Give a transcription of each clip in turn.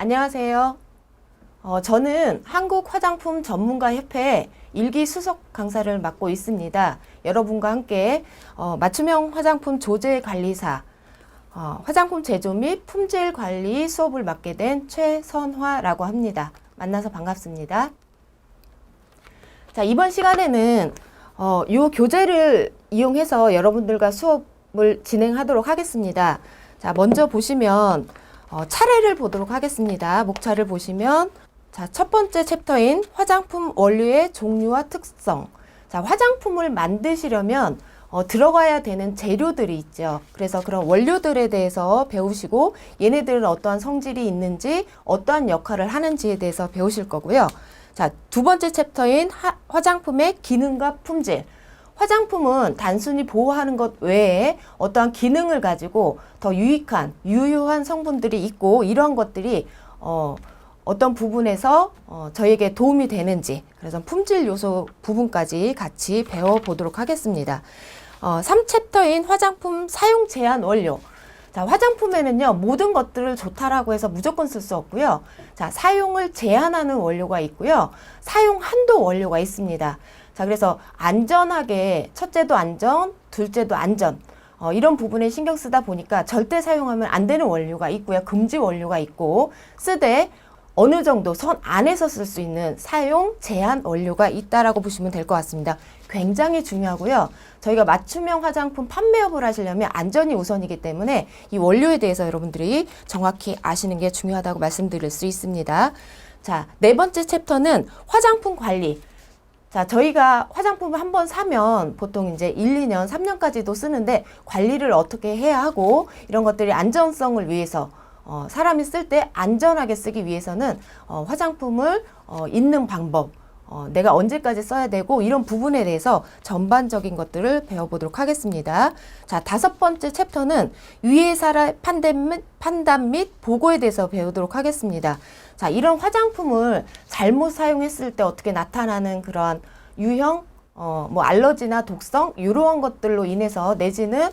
안녕하세요. 저는 한국화장품전문가협회 일기 수석 강사를 맡고 있습니다. 여러분과 함께 맞춤형 화장품 조제관리사, 화장품 제조 및 품질 관리 수업을 맡게 된 최선화라고 합니다. 만나서 반갑습니다. 자, 이번 시간에는 이 교재를 이용해서 여러분들과 수업을 진행하도록 하겠습니다. 자, 먼저 보시면 차례를 보도록 하겠습니다. 목차를 보시면 자, 첫 번째 챕터인 화장품 원료의 종류와 특성. 자, 화장품을 만드시려면 들어가야 되는 재료들이 있죠. 그래서 그런 원료들에 대해서 배우시고 얘네들은 어떠한 성질이 있는지 어떠한 역할을 하는지에 대해서 배우실 거고요. 자, 두 번째 챕터인 화장품의 기능과 품질. 화장품은 단순히 보호하는 것 외에 어떠한 기능을 가지고 더 유익한, 유효한 성분들이 있고 이러한 것들이 어떤 부분에서 저에게 도움이 되는지, 그래서 품질 요소 부분까지 같이 배워보도록 하겠습니다. 3챕터인 화장품 사용 제한 원료. 자, 화장품에는요, 모든 것들을 좋다라고 해서 무조건 쓸 수 없고요. 자, 사용을 제한하는 원료가 있고요. 사용 한도 원료가 있습니다. 자, 그래서 안전하게 첫째도 안전, 둘째도 안전 이런 부분에 신경 쓰다 보니까 절대 사용하면 안 되는 원료가 있고요. 금지 원료가 있고 쓰되 어느 정도 선 안에서 쓸 수 있는 사용 제한 원료가 있다라고 보시면 될 것 같습니다. 굉장히 중요하고요. 저희가 맞춤형 화장품 판매업을 하시려면 안전이 우선이기 때문에 이 원료에 대해서 여러분들이 정확히 아시는 게 중요하다고 말씀드릴 수 있습니다. 자, 네 번째 챕터는 화장품 관리. 자, 저희가 화장품을 한번 사면 보통 이제 1, 2년, 3년까지도 쓰는데 관리를 어떻게 해야 하고 이런 것들이 안전성을 위해서 사람이 쓸 때 안전하게 쓰기 위해서는 화장품을 있는 방법, 내가 언제까지 써야 되고 이런 부분에 대해서 전반적인 것들을 배워보도록 하겠습니다. 자, 다섯 번째 챕터는 유해사의 판단 및 보고에 대해서 배우도록 하겠습니다. 자, 이런 화장품을 잘못 사용했을 때 어떻게 나타나는 그러한 유형, 뭐 알러지나 독성 이러한 것들로 인해서 내지는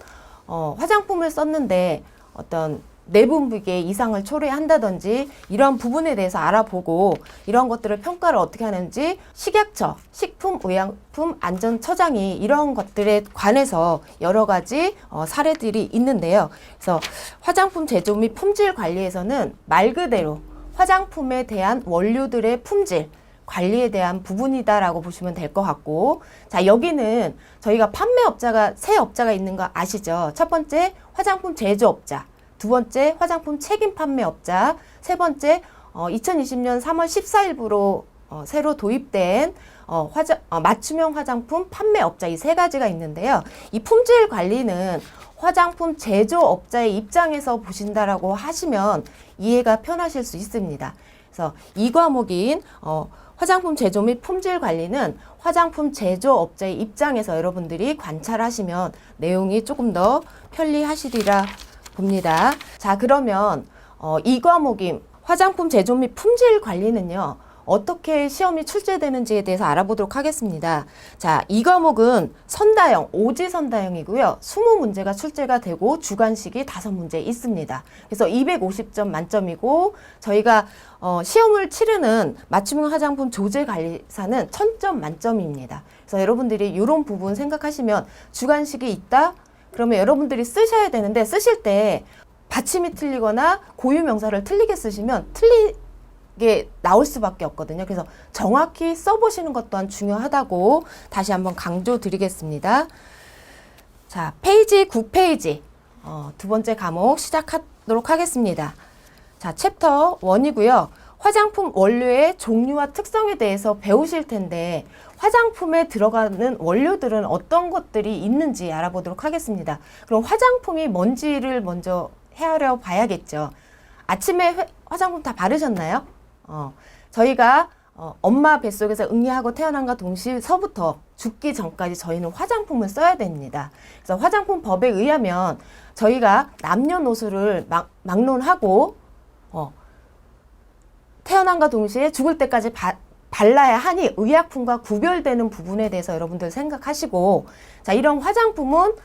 화장품을 썼는데 어떤 내분비계 이상을 초래한다든지 이런 부분에 대해서 알아보고 이런 것들을 평가를 어떻게 하는지 식약처, 식품의약품안전처장이 이런 것들에 관해서 여러 가지 사례들이 있는데요. 그래서 화장품 제조 및 품질 관리에서는 말 그대로 화장품에 대한 원료들의 품질 관리에 대한 부분이다라고 보시면 될 것 같고, 자, 여기는 저희가 판매업자가 세 업자가 있는 거 아시죠? 첫 번째 화장품 제조업자, 두 번째 화장품 책임 판매업자, 세 번째 2020년 3월 14일부로 새로 도입된 맞춤형 화장품 판매업자 이 세 가지가 있는데요. 이 품질 관리는 화장품 제조업자의 입장에서 보신다라고 하시면 이해가 편하실 수 있습니다. 그래서 이 과목인 화장품 제조 및 품질 관리는 화장품 제조업자의 입장에서 여러분들이 관찰하시면 내용이 조금 더 편리하시리라 봅니다. 자, 그러면 이 과목인 화장품 제조 및 품질 관리는요, 어떻게 시험이 출제되는지에 대해서 알아보도록 하겠습니다. 자, 이 과목은 선다형, 오지선다형이고요. 20문제가 출제가 되고 주관식이 5문제 있습니다. 그래서 250점 만점이고 저희가 시험을 치르는 맞춤형 화장품 조제관리사는 1000점 만점입니다. 그래서 여러분들이 이런 부분 생각하시면 주관식이 있다? 그러면 여러분들이 쓰셔야 되는데 쓰실 때 받침이 틀리거나 고유명사를 틀리게 쓰시면 틀리게 나올 수밖에 없거든요. 그래서 정확히 써보시는 것 또한 중요하다고 다시 한번 강조드리겠습니다. 자, 페이지 9페이지 두 번째 과목 시작하도록 하겠습니다. 자, 챕터 1이고요. 화장품 원료의 종류와 특성에 대해서 배우실 텐데 화장품에 들어가는 원료들은 어떤 것들이 있는지 알아보도록 하겠습니다. 그럼 화장품이 뭔지를 먼저 헤아려 봐야겠죠. 아침에 화장품 다 바르셨나요? 저희가 엄마 뱃속에서 응애하고 태어난과 동시서부터 죽기 전까지 저희는 화장품을 써야 됩니다. 그래서 화장품법에 의하면 저희가 남녀노소를 막론하고 태어난과 동시에 죽을 때까지 발라야 하니 의약품과 구별되는 부분에 대해서 여러분들 생각하시고, 자, 이런 화장품은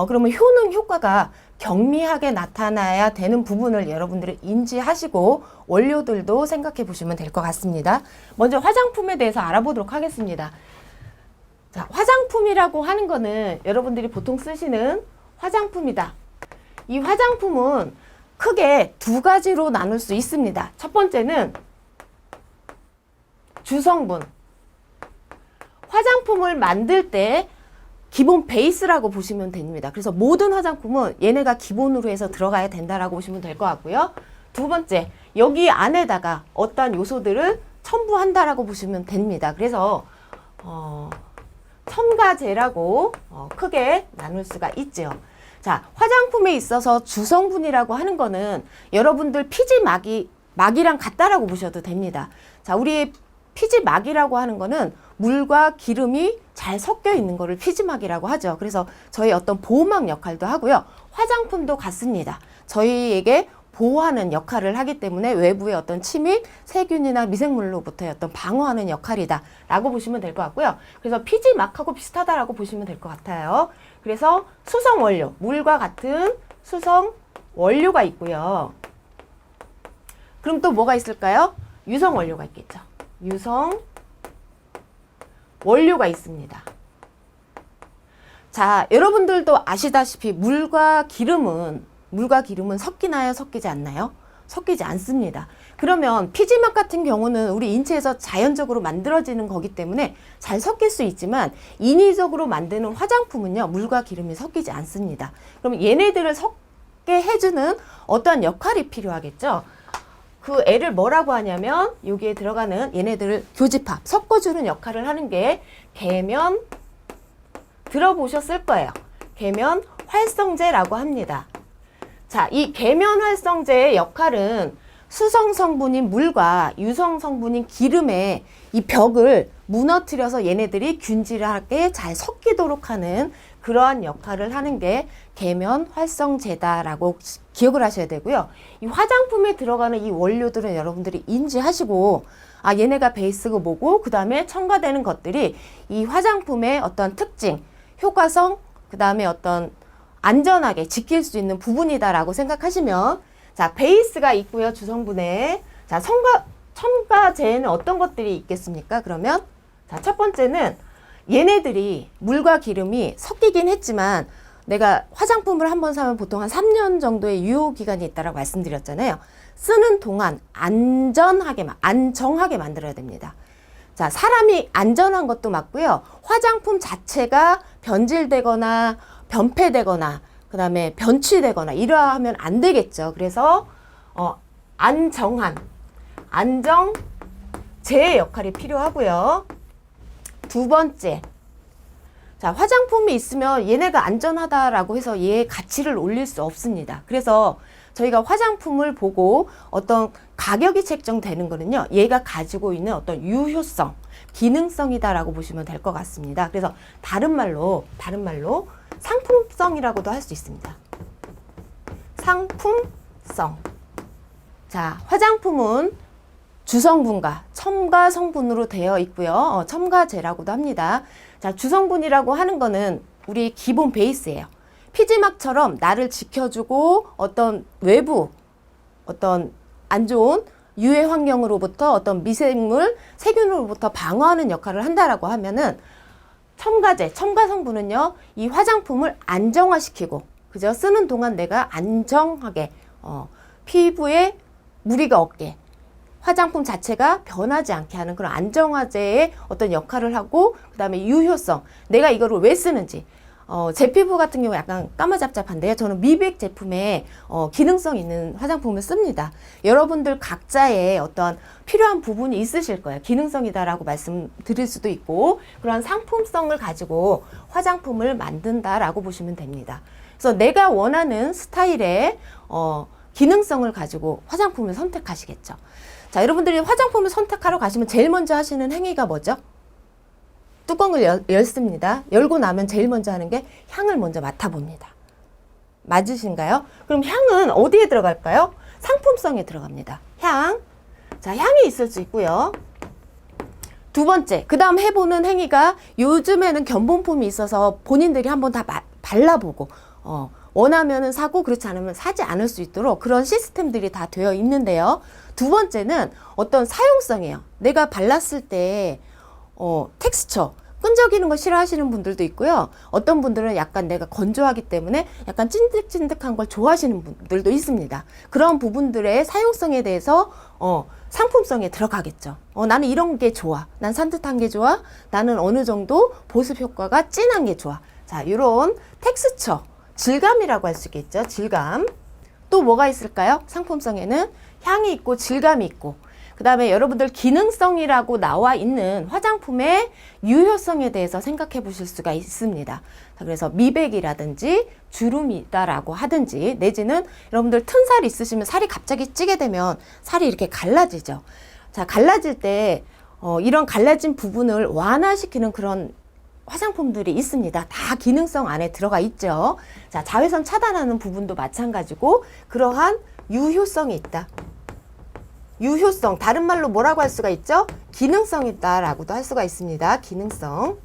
그러면 효능 효과가 경미하게 나타나야 되는 부분을 여러분들이 인지하시고 원료들도 생각해 보시면 될 것 같습니다. 먼저 화장품에 대해서 알아보도록 하겠습니다. 자, 화장품이라고 하는 거는 여러분들이 보통 쓰시는 화장품이다. 이 화장품은 크게 두 가지로 나눌 수 있습니다. 첫 번째는 주성분. 화장품을 만들 때 기본 베이스라고 보시면 됩니다. 그래서 모든 화장품은 얘네가 기본으로 해서 들어가야 된다라고 보시면 될 것 같고요. 두 번째, 여기 안에다가 어떠한 요소들을 첨부한다라고 보시면 됩니다. 그래서 첨가제라고 크게 나눌 수가 있죠. 자, 화장품에 있어서 주성분이라고 하는 거는 여러분들 피지 막이랑 같다라고 보셔도 됩니다. 자, 우리 피지막이라고 하는 거는 물과 기름이 잘 섞여 있는 거를 피지막이라고 하죠. 그래서 저희 어떤 보호막 역할도 하고요. 화장품도 같습니다. 저희에게 보호하는 역할을 하기 때문에 외부의 어떤 침입, 세균이나 미생물로부터의 어떤 방어하는 역할이다 라고 보시면 될 것 같고요. 그래서 피지막하고 비슷하다라고 보시면 될 것 같아요. 그래서 수성 원료, 물과 같은 수성 원료가 있고요. 그럼 또 뭐가 있을까요? 유성 원료가 있겠죠. 유성 원료가 있습니다. 자, 여러분들도 아시다시피 물과 기름은 섞이나요? 섞이지 않나요? 섞이지 않습니다. 그러면 피지막 같은 경우는 우리 인체에서 자연적으로 만들어지는 거기 때문에 잘 섞일 수 있지만 인위적으로 만드는 화장품은요, 물과 기름이 섞이지 않습니다. 그럼 얘네들을 섞게 해주는 어떠한 역할이 필요하겠죠? 그 애를 뭐라고 하냐면 여기에 들어가는 얘네들을 교집합, 섞어주는 역할을 하는 게 계면, 들어보셨을 거예요. 계면 활성제라고 합니다. 자, 이 계면 활성제의 역할은 수성 성분인 물과 유성 성분인 기름의 이 벽을 무너뜨려서 얘네들이 균질하게 잘 섞이도록 하는 그러한 역할을 하는 게 계면 활성제다라고 기억을 하셔야 되고요. 이 화장품에 들어가는 이 원료들은 여러분들이 인지하시고, 아, 얘네가 베이스고 뭐고, 그 다음에 첨가되는 것들이 이 화장품의 어떤 특징, 효과성, 그 다음에 어떤 안전하게 지킬 수 있는 부분이다라고 생각하시면, 자, 베이스가 있고요, 주성분에. 자, 첨가제에는 어떤 것들이 있겠습니까? 그러면, 자, 첫 번째는 얘네들이 물과 기름이 섞이긴 했지만 내가 화장품을 한번 사면 보통 한 3년 정도의 유효기간이 있다고 말씀드렸잖아요. 쓰는 동안 안정하게 만들어야 됩니다. 자, 사람이 안전한 것도 맞고요. 화장품 자체가 변질되거나 변폐되거나 그 다음에 변취되거나 이러하면 안 되겠죠. 그래서 안정제의 역할이 필요하고요. 두 번째, 자, 화장품이 있으면 얘네가 안전하다라고 해서 얘의 가치를 올릴 수 없습니다. 그래서 저희가 화장품을 보고 어떤 가격이 책정되는 거는요, 얘가 가지고 있는 어떤 유효성, 기능성이다라고 보시면 될 것 같습니다. 그래서 다른 말로 상품성이라고도 할 수 있습니다. 상품성. 자, 화장품은 주성분과 첨가 성분으로 되어 있고요. 첨가제라고도 합니다. 자, 주성분이라고 하는 거는 우리 기본 베이스예요. 피지막처럼 나를 지켜주고 어떤 외부, 어떤 안 좋은 유해 환경으로부터 어떤 미생물, 세균으로부터 방어하는 역할을 한다라고 하면은 첨가제, 첨가 성분은요, 이 화장품을 안정화시키고, 그죠? 쓰는 동안 내가 안정하게, 피부에 무리가 없게, 화장품 자체가 변하지 않게 하는 그런 안정화제의 어떤 역할을 하고, 그 다음에 유효성, 내가 이거를 왜 쓰는지. 제 피부 같은 경우 약간 까마잡잡한데요. 저는 미백 제품에 기능성 있는 화장품을 씁니다. 여러분들 각자의 어떤 필요한 부분이 있으실 거예요. 기능성이다라고 말씀드릴 수도 있고, 그런 상품성을 가지고 화장품을 만든다라고 보시면 됩니다. 그래서 내가 원하는 스타일의 기능성을 가지고 화장품을 선택하시겠죠. 자, 여러분들이 화장품을 선택하러 가시면 제일 먼저 하시는 행위가 뭐죠? 뚜껑을 열습니다. 열고 나면 제일 먼저 하는 게 향을 먼저 맡아봅니다. 맞으신가요? 그럼 향은 어디에 들어갈까요? 상품성에 들어갑니다. 향. 자, 향이 있을 수 있고요. 두 번째, 그 다음 해보는 행위가 요즘에는 견본폼이 있어서 본인들이 한번 다 발라보고 원하면은 사고 그렇지 않으면 사지 않을 수 있도록 그런 시스템들이 다 되어 있는데요. 두 번째는 어떤 사용성이에요. 내가 발랐을 때 텍스처 끈적이는 거 싫어하시는 분들도 있고요. 어떤 분들은 약간 내가 건조하기 때문에 약간 찐득찐득한 걸 좋아하시는 분들도 있습니다. 그런 부분들의 사용성에 대해서 상품성에 들어가겠죠. 나는 이런 게 좋아. 난 산뜻한 게 좋아. 나는 어느 정도 보습 효과가 진한 게 좋아. 자, 이런 텍스처, 질감이라고 할 수 있겠죠. 질감. 또 뭐가 있을까요? 상품성에는 향이 있고 질감이 있고 그 다음에 여러분들 기능성이라고 나와 있는 화장품의 유효성에 대해서 생각해 보실 수가 있습니다. 자, 그래서 미백이라든지 주름이다라고 하든지 내지는 여러분들 튼살 있으시면 살이 갑자기 찌게 되면 살이 이렇게 갈라지죠. 자, 갈라질 때 이런 갈라진 부분을 완화시키는 그런 화장품들이 있습니다. 다 기능성 안에 들어가 있죠. 자, 자외선 차단하는 부분도 마찬가지고 그러한 유효성이 있다. 유효성, 다른 말로 뭐라고 할 수가 있죠? 기능성이 있다라고도 할 수가 있습니다. 기능성.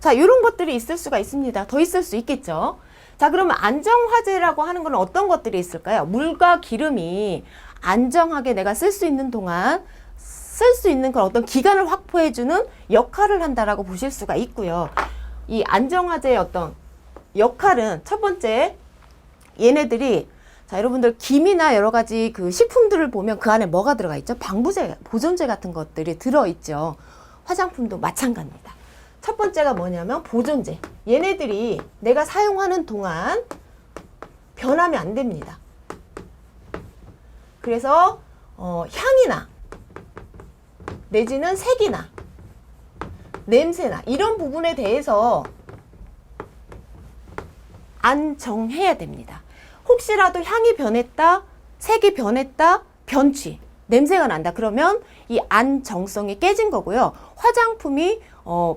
자, 이런 것들이 있을 수가 있습니다. 더 있을 수 있겠죠. 자, 그러면 안정화제라고 하는 건 어떤 것들이 있을까요? 물과 기름이 안정하게 내가 쓸 수 있는 동안 쓸 수 있는 그런 어떤 기간을 확보해주는 역할을 한다라고 보실 수가 있고요. 이 안정화제의 어떤 역할은 첫 번째, 얘네들이 자, 여러분들 김이나 여러 가지 그 식품들을 보면 그 안에 뭐가 들어가 있죠? 방부제, 보존제 같은 것들이 들어있죠. 화장품도 마찬가지입니다. 첫 번째가 뭐냐면 보존제. 얘네들이 내가 사용하는 동안 변하면 안 됩니다. 그래서 향이나 내지는 색이나 냄새나 이런 부분에 대해서 안정해야 됩니다. 혹시라도 향이 변했다, 색이 변했다, 변취, 냄새가 난다. 그러면 이 안정성이 깨진 거고요. 화장품이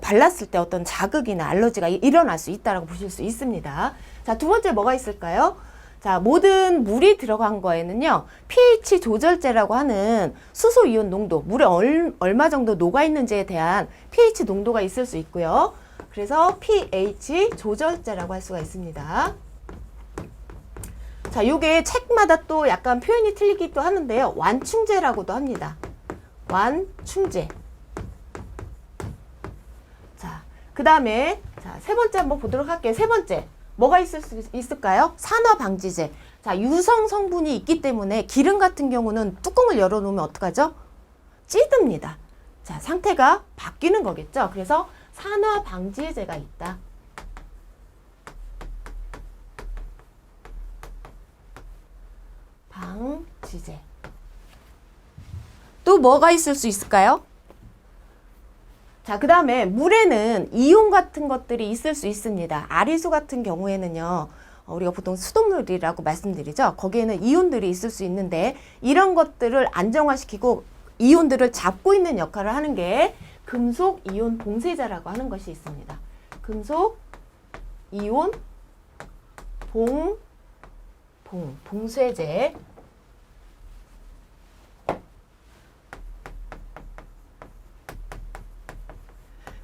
발랐을 때 어떤 자극이나 알러지가 일어날 수 있다고 보실 수 있습니다. 자, 두 번째 뭐가 있을까요? 자, 모든 물이 들어간 거에는요, pH 조절제라고 하는 수소 이온 농도, 물에 얼마 정도 녹아 있는지에 대한 pH 농도가 있을 수 있고요. 그래서 pH 조절제라고 할 수가 있습니다. 자, 요게 책마다 또 약간 표현이 틀리기도 하는데요. 완충제라고도 합니다. 완충제. 자, 그 다음에 세 번째 한번 보도록 할게요. 세 번째. 뭐가 있을 수 있을까요? 산화방지제. 자, 유성 성분이 있기 때문에 기름 같은 경우는 뚜껑을 열어놓으면 어떡하죠? 찌듭니다. 자, 상태가 바뀌는 거겠죠. 그래서 산화방지제가 있다. 방지제. 또 뭐가 있을 수 있을까요? 자, 그 다음에 물에는 이온 같은 것들이 있을 수 있습니다. 아리수 같은 경우에는요, 우리가 보통 수돗물이라고 말씀드리죠. 거기에는 이온들이 있을 수 있는데 이런 것들을 안정화시키고 이온들을 잡고 있는 역할을 하는 게 금속 이온 봉쇄제라고 하는 것이 있습니다. 금속 이온 봉쇄제.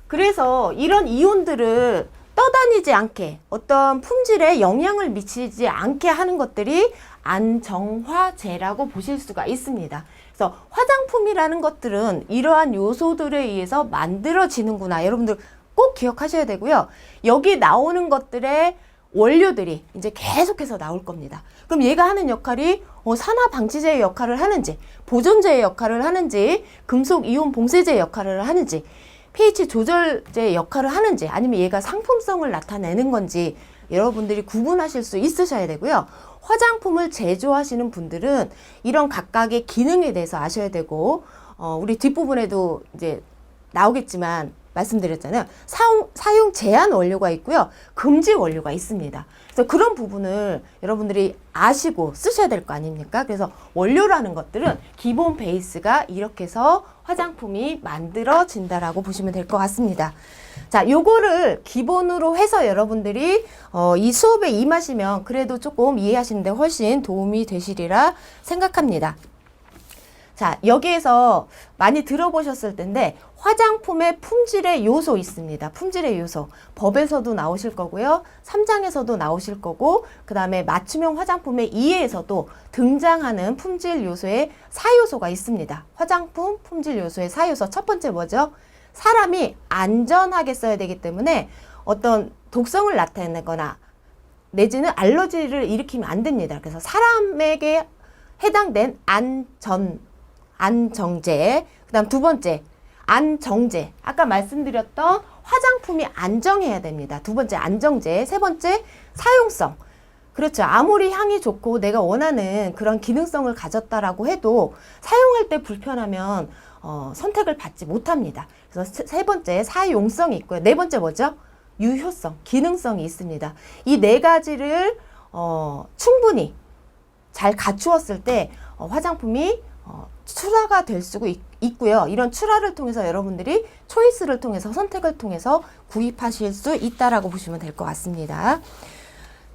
그래서 이런 이온들을 떠다니지 않게 어떤 품질에 영향을 미치지 않게 하는 것들이 안정화제라고 보실 수가 있습니다. 그래서 화장품이라는 것들은 이러한 요소들에 의해서 만들어지는구나. 여러분들 꼭 기억하셔야 되고요. 여기 나오는 것들의 원료들이 이제 계속해서 나올 겁니다. 그럼 얘가 하는 역할이 산화방지제의 역할을 하는지, 보존제의 역할을 하는지, 금속 이온 봉쇄제의 역할을 하는지, pH 조절제의 역할을 하는지, 아니면 얘가 상품성을 나타내는 건지 여러분들이 구분하실 수 있으셔야 되고요. 화장품을 제조하시는 분들은 이런 각각의 기능에 대해서 아셔야 되고, 우리 뒷부분에도 이제 나오겠지만 말씀드렸잖아요. 사용 제한 원료가 있고요. 금지 원료가 있습니다. 그래서 그런 부분을 여러분들이 아시고 쓰셔야 될 거 아닙니까? 그래서 원료라는 것들은 기본 베이스가 이렇게 해서 화장품이 만들어진다라고 보시면 될 것 같습니다. 자, 요거를 기본으로 해서 여러분들이 이 수업에 임하시면 그래도 조금 이해하시는데 훨씬 도움이 되시리라 생각합니다. 자, 여기에서 많이 들어보셨을 텐데 화장품의 품질의 요소 있습니다. 품질의 요소. 법에서도 나오실 거고요. 3장에서도 나오실 거고 그 다음에 맞춤형 화장품의 2에서도 등장하는 품질 요소의 4요소가 있습니다. 화장품 품질 요소의 4요소. 첫 번째 뭐죠? 사람이 안전하게 써야 되기 때문에 어떤 독성을 나타내거나 내지는 알러지를 일으키면 안 됩니다. 그래서 사람에게 해당된 안정제. 그 다음 두 번째, 안정제. 아까 말씀드렸던 화장품이 안정해야 됩니다. 두 번째, 안정제. 세 번째, 사용성. 그렇죠. 아무리 향이 좋고 내가 원하는 그런 기능성을 가졌다라고 해도 사용할 때 불편하면 선택을 받지 못합니다. 그래서 세 번째, 사용성이 있고요. 네 번째 뭐죠? 유효성, 기능성이 있습니다. 이 네 가지를 충분히 잘 갖추었을 때 화장품이 출하가 될 수 있고요. 이런 출하를 통해서 여러분들이 초이스를 통해서 선택을 통해서 구입하실 수 있다라고 보시면 될 것 같습니다.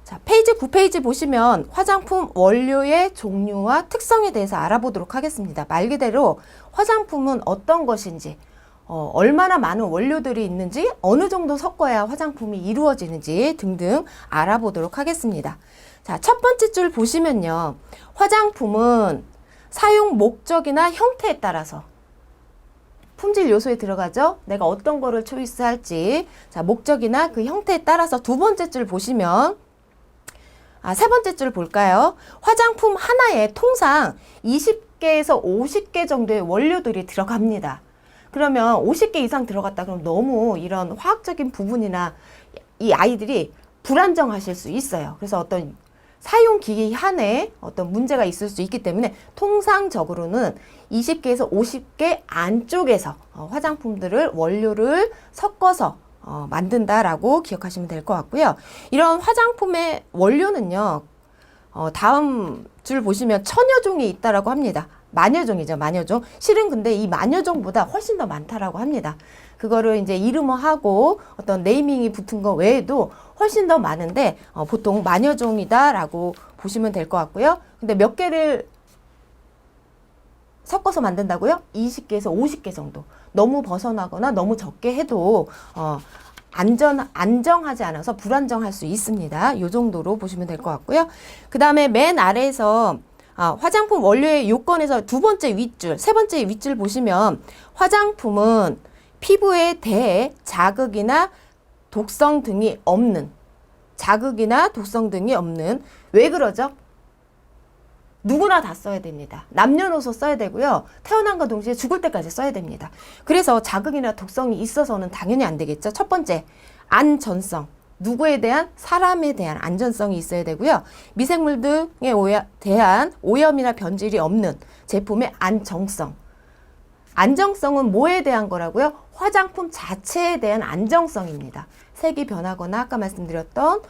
자, 페이지 9페이지 보시면 화장품 원료의 종류와 특성에 대해서 알아보도록 하겠습니다. 말 그대로 화장품은 어떤 것인지, 얼마나 많은 원료들이 있는지, 어느 정도 섞어야 화장품이 이루어지는지 등등 알아보도록 하겠습니다. 자, 첫 번째 줄 보시면요. 화장품은 사용 목적이나 형태에 따라서 품질 요소에 들어가죠. 내가 어떤 거를 초이스할지. 자, 목적이나 그 형태에 따라서 두 번째 줄 보시면 세 번째 줄 볼까요? 화장품 하나에 통상 20개에서 50개 정도의 원료들이 들어갑니다. 그러면 50개 이상 들어갔다 그러면 너무 이런 화학적인 부분이나 이 아이들이 불안정하실 수 있어요. 그래서 어떤 사용 기기 한에 어떤 문제가 있을 수 있기 때문에 통상적으로는 20개에서 50개 안쪽에서 화장품들을 원료를 섞어서 만든다라고 기억하시면 될 것 같고요. 이런 화장품의 원료는요. 다음 줄 보시면 천여종이 있다라고 합니다. 만여종이죠, 만여종. 실은 근데 이 만여종보다 훨씬 더 많다라고 합니다. 그거를 이제 이름화하고 어떤 네이밍이 붙은 거 외에도 훨씬 더 많은데 보통 만여종이다라고 보시면 될 것 같고요. 근데 몇 개를 섞어서 만든다고요? 20개에서 50개 정도. 너무 벗어나거나 너무 적게 해도 안정하지 않아서 불안정할 수 있습니다. 이 정도로 보시면 될 것 같고요. 그 다음에 맨 아래에서 화장품 원료의 요건에서 두 번째 윗줄, 세 번째 윗줄 보시면 화장품은 피부에 대해 자극이나 독성 등이 없는, 왜 그러죠? 누구나 다 써야 됩니다. 남녀노소 써야 되고요. 태어난과 동시에 죽을 때까지 써야 됩니다. 그래서 자극이나 독성이 있어서는 당연히 안 되겠죠. 첫 번째, 안전성. 누구에 대한? 사람에 대한 안전성이 있어야 되고요. 미생물 등에 대한 오염이나 변질이 없는 제품의 안정성. 안정성은 뭐에 대한 거라고요? 화장품 자체에 대한 안정성입니다. 색이 변하거나 아까 말씀드렸던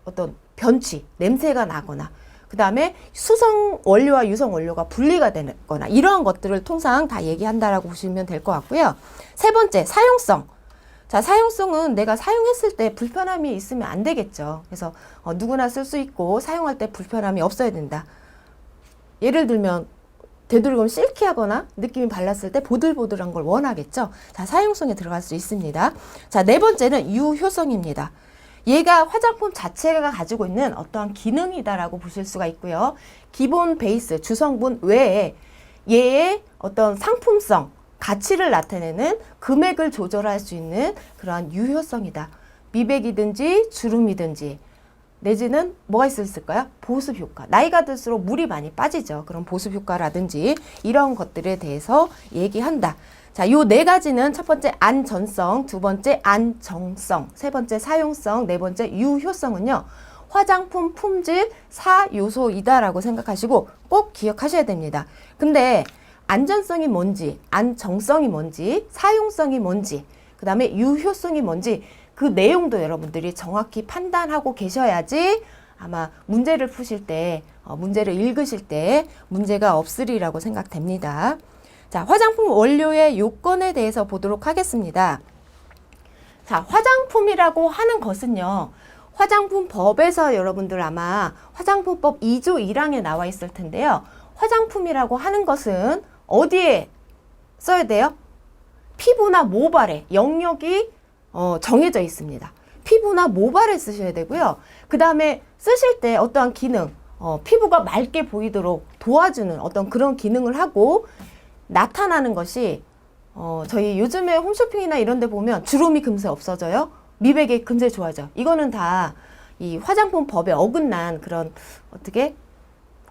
어떤 변취, 냄새가 나거나 그 다음에 수성 원료와 유성 원료가 분리가 되거나 이러한 것들을 통상 다 얘기한다라고 보시면 될 것 같고요. 세 번째, 사용성. 자, 사용성은 내가 사용했을 때 불편함이 있으면 안 되겠죠. 그래서 누구나 쓸 수 있고 사용할 때 불편함이 없어야 된다. 예를 들면 되도록이면 실키하거나 느낌이 발랐을 때 보들보들한 걸 원하겠죠. 자, 사용성에 들어갈 수 있습니다. 자, 네 번째는 유효성입니다. 얘가 화장품 자체가 가지고 있는 어떠한 기능이다라고 보실 수가 있고요. 기본 베이스, 주성분 외에 얘의 어떤 상품성, 가치를 나타내는 금액을 조절할 수 있는 그러한 유효성이다. 미백이든지 주름이든지 내지는 뭐가 있을까요? 보습 효과. 나이가 들수록 물이 많이 빠지죠. 그런 보습 효과라든지 이런 것들에 대해서 얘기한다. 자, 요 네 가지는 첫 번째 안전성, 두 번째 안정성, 세 번째 사용성, 네 번째 유효성은요. 화장품 품질 4요소이다라고 생각하시고 꼭 기억하셔야 됩니다. 근데 안전성이 뭔지, 안정성이 뭔지, 사용성이 뭔지, 그 다음에 유효성이 뭔지 그 내용도 여러분들이 정확히 판단하고 계셔야지 아마 문제를 푸실 때, 문제를 읽으실 때 문제가 없으리라고 생각됩니다. 자, 화장품 원료의 요건에 대해서 보도록 하겠습니다. 자, 화장품이라고 하는 것은요. 화장품법에서 여러분들 아마 화장품법 2조 1항에 나와 있을 텐데요. 화장품이라고 하는 것은 어디에 써야 돼요? 피부나 모발에 영역이 정해져 있습니다. 피부나 모발에 쓰셔야 되고요. 그 다음에 쓰실 때 어떠한 기능, 피부가 맑게 보이도록 도와주는 어떤 그런 기능을 하고 나타나는 것이 저희 요즘에 홈쇼핑이나 이런 데 보면 주름이 금세 없어져요. 미백이 금세 좋아져. 이거는 다 이 화장품 법에 어긋난 그런 어떻게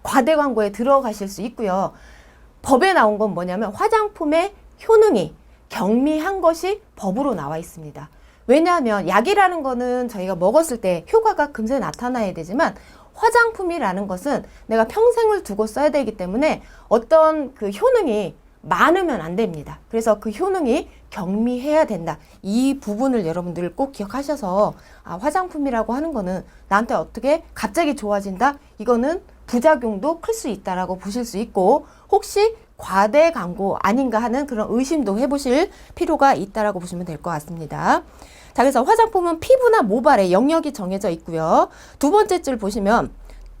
과대 광고에 들어가실 수 있고요. 법에 나온 건 뭐냐면 화장품의 효능이 경미한 것이 법으로 나와 있습니다. 왜냐하면 약이라는 거는 저희가 먹었을 때 효과가 금세 나타나야 되지만 화장품이라는 것은 내가 평생을 두고 써야 되기 때문에 어떤 그 효능이 많으면 안 됩니다. 그래서 그 효능이 경미해야 된다. 이 부분을 여러분들 꼭 기억하셔서 화장품이라고 하는 거는 나한테 어떻게 갑자기 좋아진다? 이거는 부작용도 클 수 있다라고 보실 수 있고 혹시 과대 광고 아닌가 하는 그런 의심도 해보실 필요가 있다라고 보시면 될 것 같습니다. 자, 그래서 화장품은 피부나 모발에 영역이 정해져 있고요. 두 번째 줄 보시면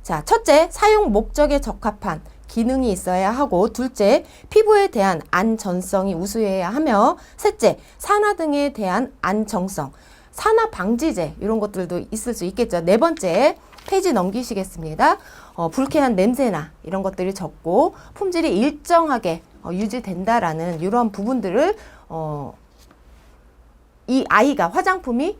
자, 첫째, 사용 목적에 적합한 기능이 있어야 하고 둘째, 피부에 대한 안전성이 우수해야 하며 셋째, 산화 등에 대한 안정성, 산화 방지제 이런 것들도 있을 수 있겠죠. 네 번째, 페이지 넘기시겠습니다. 불쾌한 냄새나 이런 것들이 적고 품질이 일정하게 유지된다라는 이런 부분들을 이 아이가 화장품이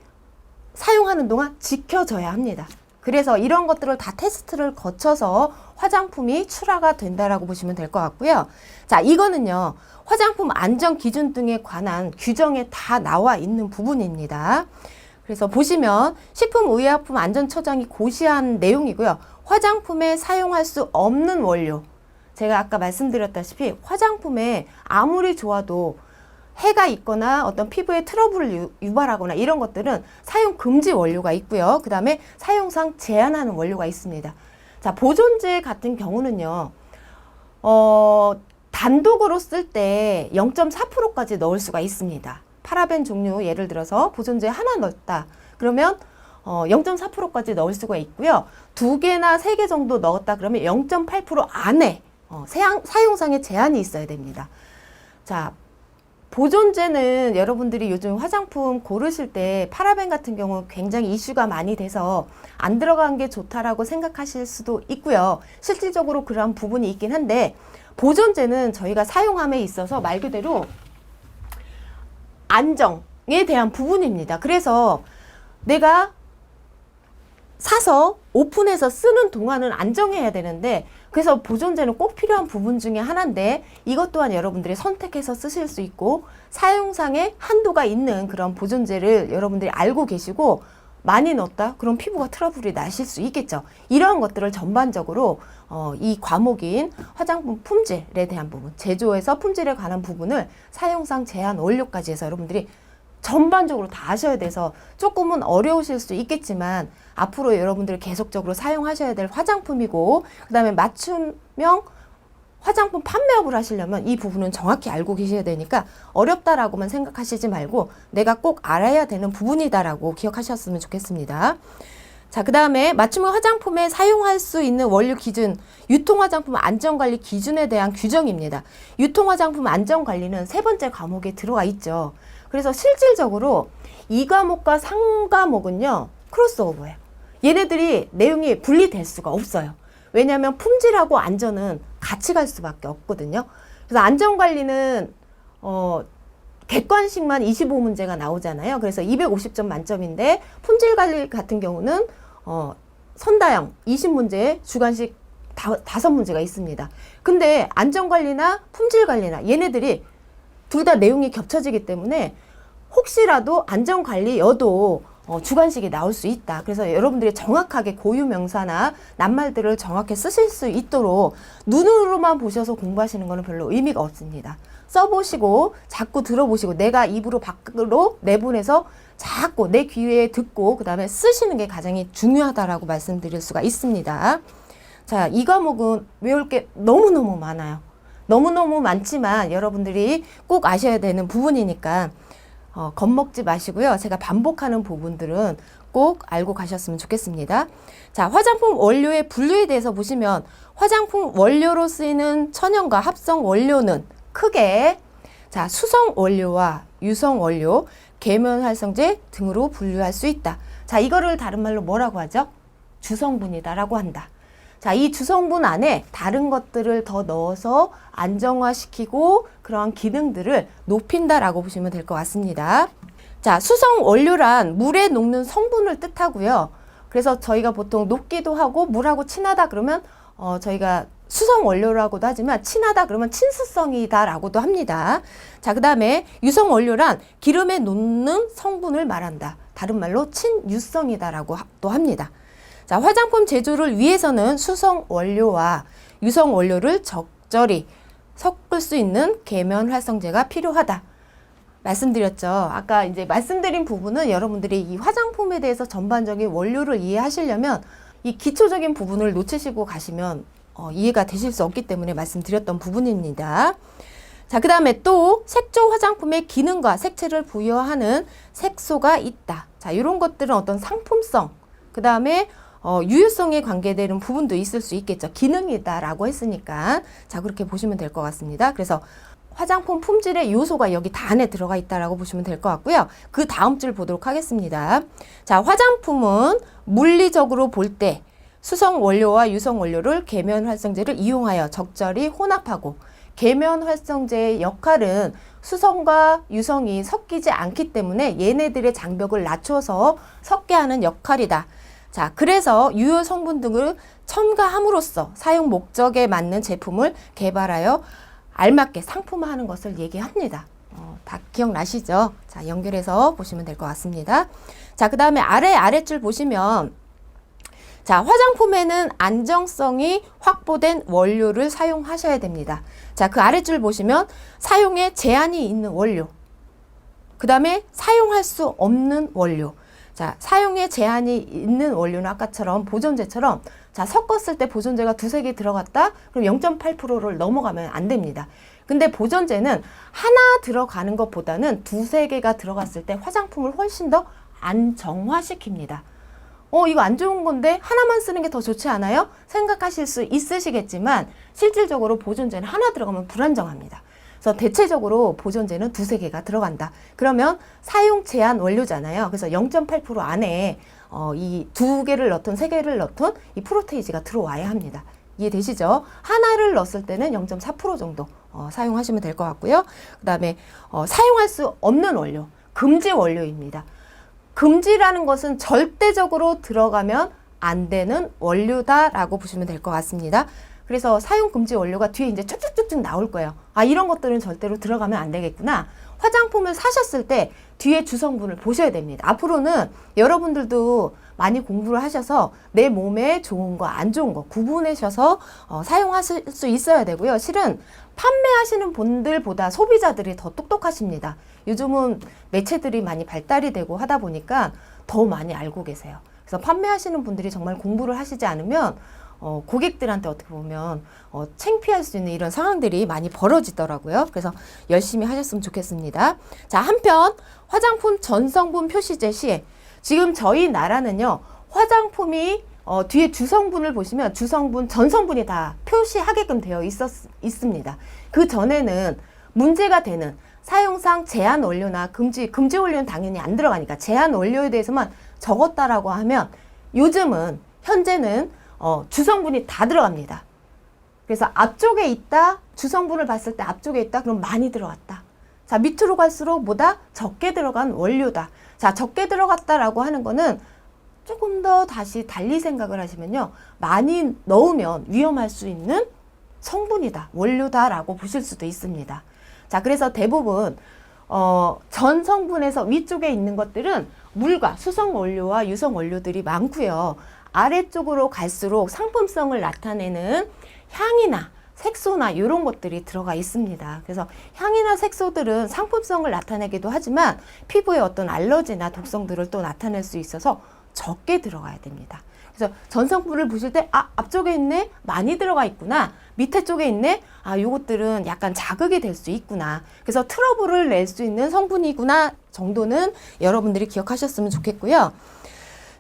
사용하는 동안 지켜져야 합니다. 그래서 이런 것들을 다 테스트를 거쳐서 화장품이 출하가 된다라고 보시면 될 것 같고요. 자, 이거는요. 화장품 안전 기준 등에 관한 규정에 다 나와 있는 부분입니다. 그래서 보시면 식품의약품안전처장이 고시한 내용이고요. 화장품에 사용할 수 없는 원료. 제가 아까 말씀드렸다시피 화장품에 아무리 좋아도 해가 있거나 어떤 피부에 트러블을 유발하거나 이런 것들은 사용 금지 원료가 있고요. 그 다음에 사용상 제한하는 원료가 있습니다. 자, 보존제 같은 경우는요. 단독으로 쓸 때 0.4%까지 넣을 수가 있습니다. 파라벤 종류 예를 들어서 보존제 하나 넣었다. 그러면 0.4%까지 넣을 수가 있고요. 2개나 3개 정도 넣었다 그러면 0.8% 안에 사용상의 제한이 있어야 됩니다. 자, 보존제는 여러분들이 요즘 화장품 고르실 때 파라벤 같은 경우 굉장히 이슈가 많이 돼서 안 들어간 게 좋다라고 생각하실 수도 있고요. 실질적으로 그런 부분이 있긴 한데 보존제는 저희가 사용함에 있어서 말 그대로 안정에 대한 부분입니다. 그래서 내가 사서 오픈해서 쓰는 동안은 안정해야 되는데 그래서 보존제는 꼭 필요한 부분 중에 하나인데 이것 또한 여러분들이 선택해서 쓰실 수 있고 사용상에 한도가 있는 그런 보존제를 여러분들이 알고 계시고 많이 넣었다? 그럼 피부가 트러블이 나실 수 있겠죠. 이러한 것들을 전반적으로 이 과목인 화장품 품질에 대한 부분, 제조에서 품질에 관한 부분을 사용상 제한 원료까지 해서 여러분들이 전반적으로 다 아셔야 돼서 조금은 어려우실 수 있겠지만 앞으로 여러분들이 계속적으로 사용하셔야 될 화장품이고 그 다음에 맞춤형 화장품 판매업을 하시려면 이 부분은 정확히 알고 계셔야 되니까 어렵다라고만 생각하시지 말고 내가 꼭 알아야 되는 부분이다라고 기억하셨으면 좋겠습니다. 자, 그 다음에 맞춤형 화장품에 사용할 수 있는 원료 기준, 유통화장품 안전관리 기준에 대한 규정입니다. 유통화장품 안전관리는 세 번째 과목에 들어가 있죠. 그래서 실질적으로 2과목과 3과목은요, 크로스오버예요. 얘네들이 내용이 분리될 수가 없어요. 왜냐하면 품질하고 안전은 같이 갈 수밖에 없거든요. 그래서 안전관리는 객관식만 25문제가 나오잖아요. 그래서 250점 만점인데 품질관리 같은 경우는 선다형 20문제에 주관식 5문제가 있습니다. 근데 안전관리나 품질관리나 얘네들이 둘 다 내용이 겹쳐지기 때문에 혹시라도 안전관리여도 주관식이 나올 수 있다. 그래서 여러분들이 정확하게 고유명사나 낱말들을 정확히 쓰실 수 있도록 눈으로만 보셔서 공부하시는 거는 별로 의미가 없습니다. 써보시고 자꾸 들어보시고 내가 입으로 밖으로 내보내서 자꾸 내 귀에 듣고 그 다음에 쓰시는 게 가장 중요하다라고 말씀드릴 수가 있습니다. 자, 이 과목은 외울 게 너무너무 많아요. 너무너무 많지만 여러분들이 꼭 아셔야 되는 부분이니까 겁먹지 마시고요. 제가 반복하는 부분들은 꼭 알고 가셨으면 좋겠습니다. 자, 화장품 원료의 분류에 대해서 보시면 화장품 원료로 쓰이는 천연과 합성 원료는 크게 자, 수성 원료와 유성 원료, 계면활성제 등으로 분류할 수 있다. 자, 이거를 다른 말로 뭐라고 하죠? 주성분이다라고 한다. 자, 이 주성분 안에 다른 것들을 더 넣어서 안정화시키고 그러한 기능들을 높인다라고 보시면 될 것 같습니다. 자, 수성 원료란 물에 녹는 성분을 뜻하고요. 그래서 저희가 보통 녹기도 하고 물하고 친하다 그러면 저희가 수성 원료라고도 하지만 친하다 그러면 친수성이다라고도 합니다. 자, 그 다음에 유성 원료란 기름에 녹는 성분을 말한다. 다른 말로 친유성이다라고 또 합니다. 자, 화장품 제조를 위해서는 수성 원료와 유성 원료를 적절히 섞을 수 있는 계면활성제가 필요하다. 말씀드렸죠. 아까 이제 말씀드린 부분은 여러분들이 이 화장품에 대해서 전반적인 원료를 이해하시려면 이 기초적인 부분을 놓치시고 가시면 이해가 되실 수 없기 때문에 말씀드렸던 부분입니다. 자, 그 다음에 또 색조 화장품의 기능과 색채를 부여하는 색소가 있다. 자, 이런 것들은 어떤 상품성, 그 다음에 유효성에 관계되는 부분도 있을 수 있겠죠. 기능이다라고 했으니까. 자, 그렇게 보시면 될 것 같습니다. 그래서 화장품 품질의 요소가 여기 다 안에 들어가 있다라고 보시면 될 것 같고요. 그 다음 줄 보도록 하겠습니다. 자, 화장품은 물리적으로 볼 때 수성 원료와 유성 원료를 계면활성제를 이용하여 적절히 혼합하고 계면활성제의 역할은 수성과 유성이 섞이지 않기 때문에 얘네들의 장벽을 낮춰서 섞게 하는 역할이다. 자, 그래서 유효 성분 등을 첨가함으로써 사용 목적에 맞는 제품을 개발하여 알맞게 상품화하는 것을 얘기합니다. 다 기억나시죠? 자, 연결해서 보시면 될 것 같습니다. 자, 그 다음에 아래줄 보시면 자, 화장품에는 안정성이 확보된 원료를 사용하셔야 됩니다. 자, 그 아래줄 보시면 사용에 제한이 있는 원료, 그 다음에 사용할 수 없는 원료. 자, 사용에 제한이 있는 원료는 아까처럼 보존제처럼 자, 섞었을 때 보존제가 두세 개 들어갔다? 그럼 0.8%를 넘어가면 안 됩니다. 근데 보존제는 하나 들어가는 것보다는 두세 개가 들어갔을 때 화장품을 훨씬 더 안정화시킵니다. 이거 안 좋은 건데 하나만 쓰는 게 더 좋지 않아요? 생각하실 수 있으시겠지만 실질적으로 보존제는 하나 들어가면 불안정합니다. 그래서 대체적으로 보존제는 두세 개가 들어간다. 그러면 사용 제한 원료잖아요. 그래서 0.8% 안에 이 두 개를 넣든 세 개를 넣든 이 프로테이지가 들어와야 합니다. 이해되시죠? 하나를 넣었을 때는 0.4% 정도 사용하시면 될 것 같고요. 그 다음에 사용할 수 없는 원료, 금지 원료입니다. 금지라는 것은 절대적으로 들어가면 안 되는 원료다라고 보시면 될 것 같습니다. 그래서 사용 금지 원료가 뒤에 이제 쭉쭉쭉쭉 나올 거예요. 아, 이런 것들은 절대로 들어가면 안 되겠구나. 화장품을 사셨을 때 뒤에 주성분을 보셔야 됩니다. 앞으로는 여러분들도 많이 공부를 하셔서 내 몸에 좋은 거, 안 좋은 거 구분하셔서 사용하실 수 있어야 되고요. 실은 판매하시는 분들보다 소비자들이 더 똑똑하십니다. 요즘은 매체들이 많이 발달이 되고 하다 보니까 더 많이 알고 계세요. 그래서 판매하시는 분들이 정말 공부를 하시지 않으면 고객들한테 어떻게 보면 창피할 수 있는 이런 상황들이 많이 벌어지더라고요. 그래서 열심히 하셨으면 좋겠습니다. 자, 한편 화장품 전성분 표시제 시에 지금 저희 나라는요, 화장품이 뒤에 주성분을 보시면 주성분, 전성분이 다 표시하게끔 되어 있습니다. 그 전에는 문제가 되는 사용상 제한 원료나 금지 원료는 당연히 안 들어가니까 제한 원료에 대해서만 적었다라고 하면 요즘은 현재는 주성분이 다 들어갑니다. 그래서 앞쪽에 있다, 주성분을 봤을 때 앞쪽에 있다, 그럼 많이 들어갔다. 자, 밑으로 갈수록 뭐다? 적게 들어간 원료다. 자, 적게 들어갔다라고 하는 거는 조금 더 다시 달리 생각을 하시면요, 많이 넣으면 위험할 수 있는 성분이다, 원료다라고 보실 수도 있습니다. 자, 그래서 대부분 전 성분에서 위쪽에 있는 것들은 물과 수성 원료와 유성 원료들이 많고요. 아래쪽으로 갈수록 상품성을 나타내는 향이나 색소나 이런 것들이 들어가 있습니다. 그래서 향이나 색소들은 상품성을 나타내기도 하지만 피부에 어떤 알러지나 독성들을 또 나타낼 수 있어서 적게 들어가야 됩니다. 그래서 전성분을 보실 때 앞쪽에 있네, 많이 들어가 있구나, 밑에 쪽에 있네, 요것들은 약간 자극이 될 수 있구나, 그래서 트러블을 낼 수 있는 성분이구나 정도는 여러분들이 기억하셨으면 좋겠고요.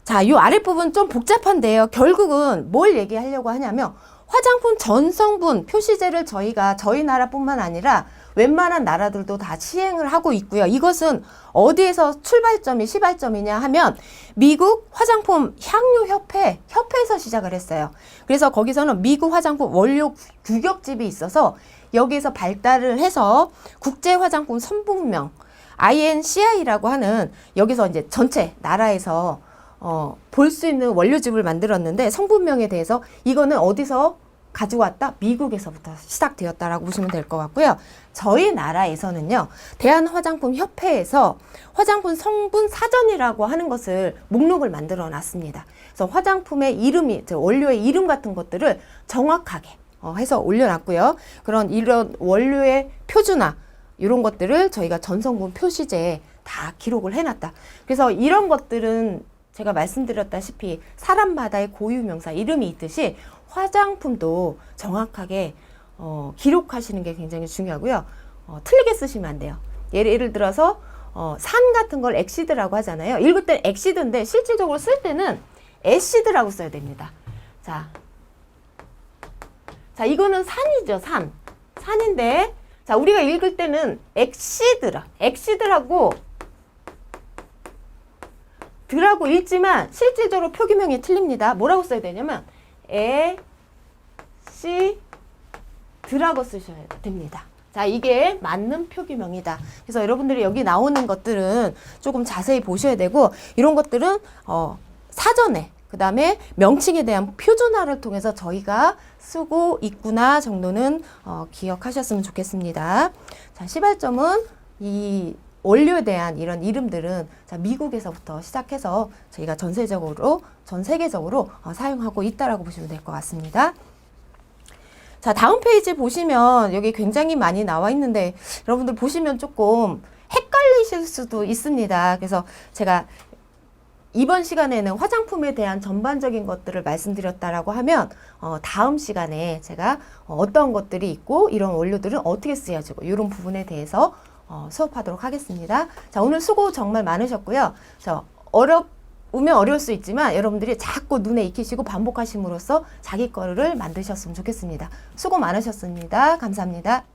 자, 이 아랫부분 좀 복잡한데요. 결국은 뭘 얘기하려고 하냐면 화장품 전 성분 표시제를 저희가 저희 나라뿐만 아니라 웬만한 나라들도 다 시행을 하고 있고요. 이것은 어디에서 출발점이 시발점이냐 하면 미국 화장품 향유협회에서 시작을 했어요. 그래서 거기서는 미국 화장품 원료 규격집이 있어서 여기에서 발달을 해서 국제 화장품 성분명 INCI라고 하는 여기서 이제 전체 나라에서 볼 수 있는 원료집을 만들었는데 성분명에 대해서 이거는 어디서 가지고 왔다? 미국에서부터 시작되었다라고 보시면 될 것 같고요. 저희 나라에서는요, 대한화장품협회에서 화장품 성분 사전이라고 하는 것을 목록을 만들어 놨습니다. 그래서 화장품의 이름이, 원료의 이름 같은 것들을 정확하게 해서 올려놨고요. 이런 원료의 표준화, 이런 것들을 저희가 전성분 표시제에 다 기록을 해놨다. 그래서 이런 것들은 제가 말씀드렸다시피 사람마다의 고유명사 이름이 있듯이 화장품도 정확하게 기록하시는 게 굉장히 중요하고요. 틀리게 쓰시면 안 돼요. 예를 들어서 산 같은 걸 엑시드라고 하잖아요. 읽을 땐 엑시드인데 실질적으로 쓸 때는 애시드라고 써야 됩니다. 자, 이거는 산이죠. 산인데 자, 우리가 읽을 때는 엑시드라고 드라고 읽지만 실질적으로 표기명이 틀립니다. 뭐라고 써야 되냐면 에시드라고 쓰셔야 됩니다. 자, 이게 맞는 표기명이다. 그래서 여러분들이 여기 나오는 것들은 조금 자세히 보셔야 되고 이런 것들은 사전에 그 다음에 명칭에 대한 표준화를 통해서 저희가 쓰고 있구나 정도는 기억하셨으면 좋겠습니다. 자, 시발점은 이 원료에 대한 이런 이름들은 자, 미국에서부터 시작해서 저희가 전 세계적으로 사용하고 있다라고 보시면 될 것 같습니다. 자, 다음 페이지 보시면 여기 굉장히 많이 나와 있는데 여러분들 보시면 조금 헷갈리실 수도 있습니다. 그래서 제가 이번 시간에는 화장품에 대한 전반적인 것들을 말씀드렸다라고 하면 다음 시간에 제가 어떤 것들이 있고 이런 원료들은 어떻게 쓰여지고 이런 부분에 대해서 수업하도록 하겠습니다. 자, 오늘 수고 정말 많으셨고요. 어려우면 어려울 수 있지만 여러분들이 자꾸 눈에 익히시고 반복하심으로써 자기 거를 만드셨으면 좋겠습니다. 수고 많으셨습니다. 감사합니다.